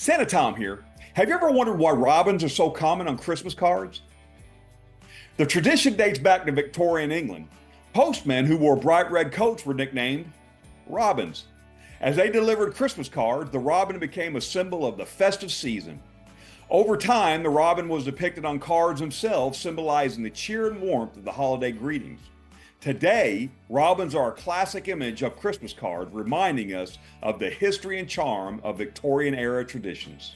Santa Tom here. Have you ever wondered why robins are so common on Christmas cards? The tradition dates back to Victorian England. Postmen who wore bright red coats were nicknamed robins. As they delivered Christmas cards, the robin became a symbol of the festive season. Over time, the robin was depicted on cards themselves, symbolizing the cheer and warmth of the holiday greetings. Today, robins are a classic image of Christmas cards, reminding us of the history and charm of Victorian-era traditions.